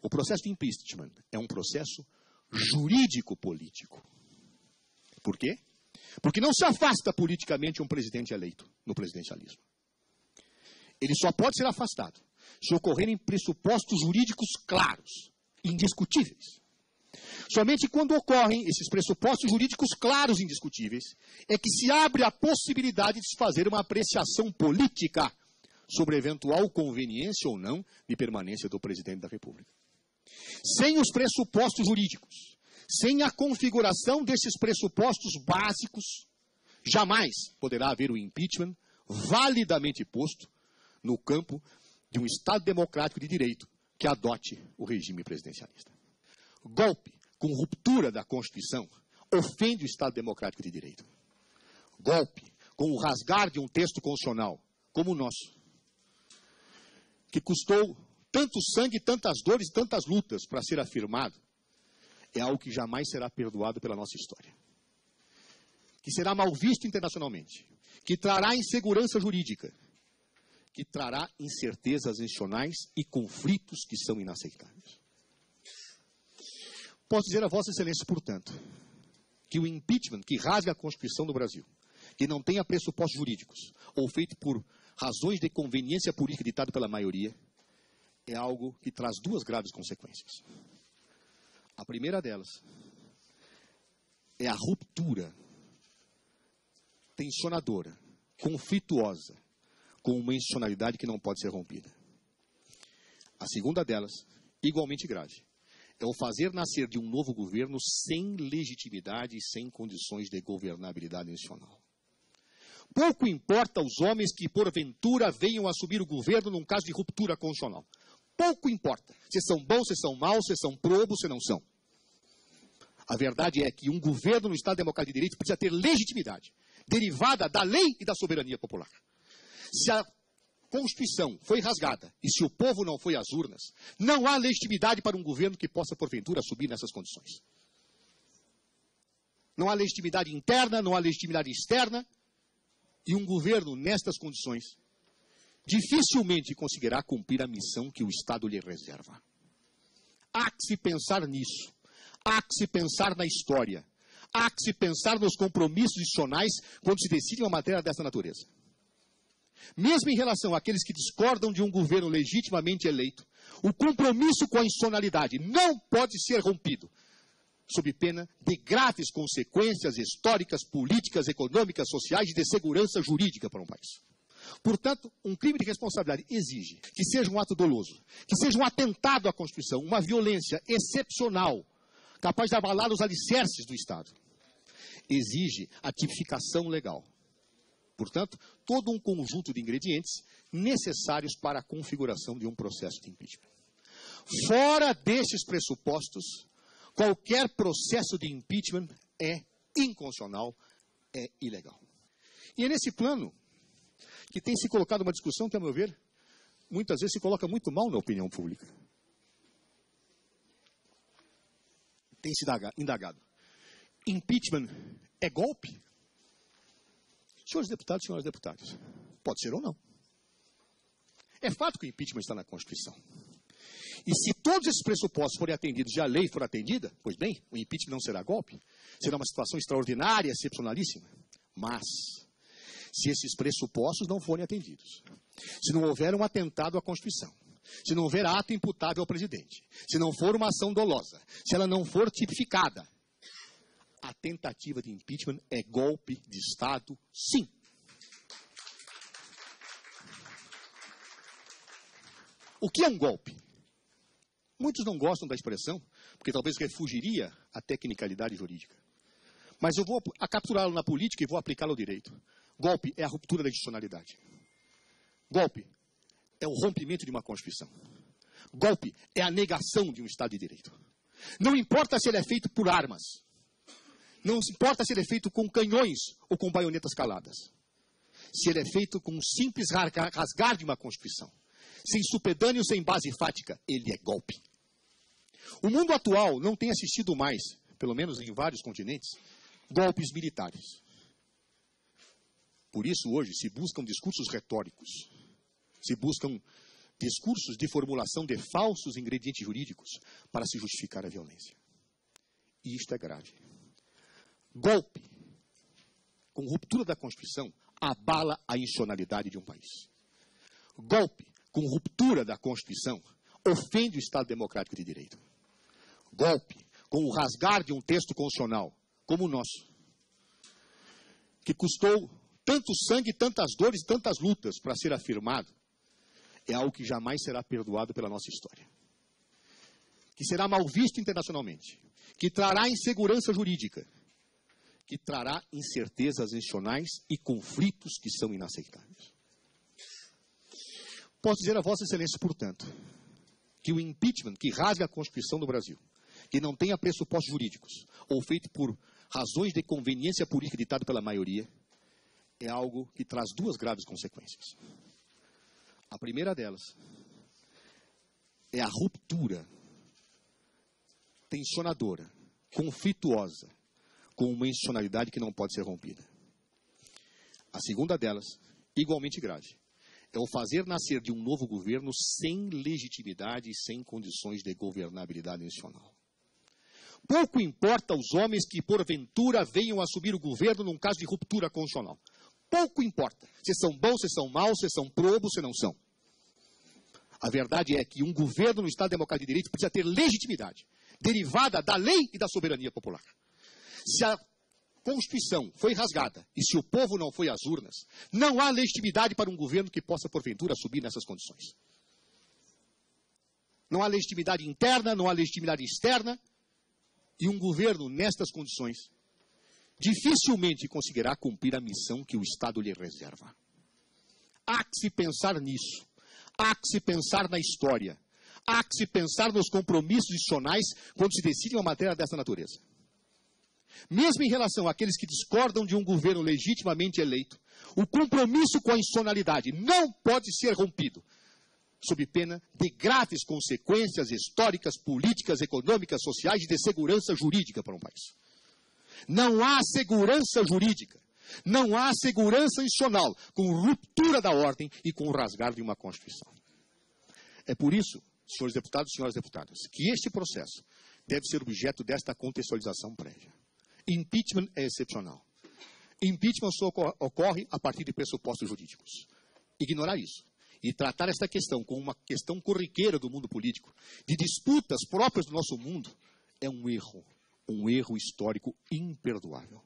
O processo de impeachment é um processo jurídico-político. Por quê? Porque não se afasta politicamente um presidente eleito no presidencialismo. Ele só pode ser afastado se ocorrerem pressupostos jurídicos claros, indiscutíveis. Somente quando ocorrem esses pressupostos jurídicos claros e indiscutíveis é que se abre a possibilidade de se fazer uma apreciação política sobre a eventual conveniência ou não de permanência do presidente da República. Sem os pressupostos jurídicos, sem a configuração desses pressupostos básicos, jamais poderá haver o impeachment validamente posto no campo de um Estado democrático de direito que adote o regime presidencialista. Golpe com ruptura da Constituição ofende o Estado democrático de direito. Golpe com o rasgar de um texto constitucional como o nosso, que custou tanto sangue, tantas dores e tantas lutas para ser afirmado, é algo que jamais será perdoado pela nossa história. Que será mal visto internacionalmente, que trará insegurança jurídica, que trará incertezas nacionais e conflitos que são inaceitáveis. Posso dizer a Vossa Excelência, portanto, que o impeachment que rasga a Constituição do Brasil, que não tenha pressupostos jurídicos, ou feito por razões de conveniência política ditado pela maioria, é algo que traz duas graves consequências. A primeira delas é a ruptura tensionadora, conflituosa, com uma institucionalidade que não pode ser rompida. A segunda delas, igualmente grave, é o fazer nascer de um novo governo sem legitimidade e sem condições de governabilidade nacional. Pouco importa aos homens que, porventura, venham assumir o governo num caso de ruptura constitucional. Pouco importa se são bons, se são maus, se são probos, se não são. A verdade é que um governo no Estado Democrático de Direito precisa ter legitimidade, derivada da lei e da soberania popular. Se a Constituição foi rasgada e se o povo não foi às urnas, não há legitimidade para um governo que possa, porventura, subir nessas condições. Não há legitimidade interna, não há legitimidade externa, e um governo nestas condições dificilmente conseguirá cumprir a missão que o Estado lhe reserva. Há que se pensar nisso, há que se pensar na história, há que se pensar nos compromissos institucionais quando se decide uma matéria dessa natureza. Mesmo em relação àqueles que discordam de um governo legitimamente eleito, o compromisso com a institucionalidade não pode ser rompido, sob pena de graves consequências históricas, políticas, econômicas, sociais e de segurança jurídica para um país. Portanto, um crime de responsabilidade exige que seja um ato doloso, que seja um atentado à Constituição, uma violência excepcional, capaz de abalar os alicerces do Estado. Exige a tipificação legal. Portanto, todo um conjunto de ingredientes necessários para a configuração de um processo de impeachment. Fora desses pressupostos, qualquer processo de impeachment é inconstitucional, é ilegal. E é nesse plano que tem se colocado uma discussão que, a meu ver, muitas vezes se coloca muito mal na opinião pública. Tem se indagado. Impeachment é golpe? Senhores deputados, senhoras deputadas, pode ser ou não. É fato que o impeachment está na Constituição. E se todos esses pressupostos forem atendidos e a lei for atendida, pois bem, o impeachment não será golpe. Será uma situação extraordinária, excepcionalíssima. Mas, se esses pressupostos não forem atendidos, se não houver um atentado à Constituição, se não houver ato imputável ao presidente, se não for uma ação dolosa, se ela não for tipificada, a tentativa de impeachment é golpe de Estado, sim. O que é um golpe? Muitos não gostam da expressão, porque talvez refugiria a tecnicalidade jurídica. Mas eu vou capturá-lo na política e vou aplicá-lo ao direito. Golpe é a ruptura da institucionalidade. Golpe é o rompimento de uma Constituição. Golpe é a negação de um Estado de Direito. Não importa se ele é feito por armas. Não importa se ele é feito com canhões ou com baionetas caladas. Se ele é feito com um simples rasgar de uma Constituição, sem supedâneo, sem base fática, ele é golpe. O mundo atual não tem assistido mais, pelo menos em vários continentes, golpes militares. Por isso, hoje, se buscam discursos retóricos, se buscam discursos de formulação de falsos ingredientes jurídicos para se justificar a violência. E isto é grave. Golpe com ruptura da Constituição abala a institucionalidade de um país. Golpe com ruptura da Constituição ofende o Estado Democrático de Direito. Golpe com o rasgar de um texto constitucional como o nosso, que custou tanto sangue, tantas dores, tantas lutas para ser afirmado, é algo que jamais será perdoado pela nossa história. Que será mal visto internacionalmente, que trará insegurança jurídica, que trará incertezas institucionais e conflitos que são inaceitáveis. Posso dizer a Vossa Excelência, portanto, que o impeachment que rasga a Constituição do Brasil, que não tenha pressupostos jurídicos, ou feito por razões de conveniência política ditado pela maioria, é algo que traz duas graves consequências. A primeira delas é a ruptura tensionadora, conflituosa, com uma institucionalidade que não pode ser rompida. A segunda delas, igualmente grave, é o fazer nascer de um novo governo sem legitimidade e sem condições de governabilidade institucional. Pouco importa aos homens que, porventura, venham assumir o governo num caso de ruptura constitucional. Pouco importa se são bons, se são maus, se são probos, se não são. A verdade é que um governo no Estado Democrático de Direito precisa ter legitimidade, derivada da lei e da soberania popular. Se a Constituição foi rasgada e se o povo não foi às urnas, não há legitimidade para um governo que possa, porventura, subir nessas condições. Não há legitimidade interna, não há legitimidade externa, e um governo nestas condições dificilmente conseguirá cumprir a missão que o Estado lhe reserva. Há que se pensar nisso. Há que se pensar na história. Há que se pensar nos compromissos institucionais quando se decide uma matéria dessa natureza. Mesmo em relação àqueles que discordam de um governo legitimamente eleito, o compromisso com a institucionalidade não pode ser rompido, sob pena de graves consequências históricas, políticas, econômicas, sociais e de segurança jurídica para um país. Não há segurança jurídica, não há segurança institucional com ruptura da ordem e com o rasgar de uma Constituição. É por isso, senhores deputados e senhoras deputadas, que este processo deve ser objeto desta contextualização prévia. Impeachment é excepcional. Impeachment só ocorre a partir de pressupostos jurídicos. Ignorar isso e tratar esta questão como uma questão corriqueira do mundo político, de disputas próprias do nosso mundo, é um erro histórico imperdoável.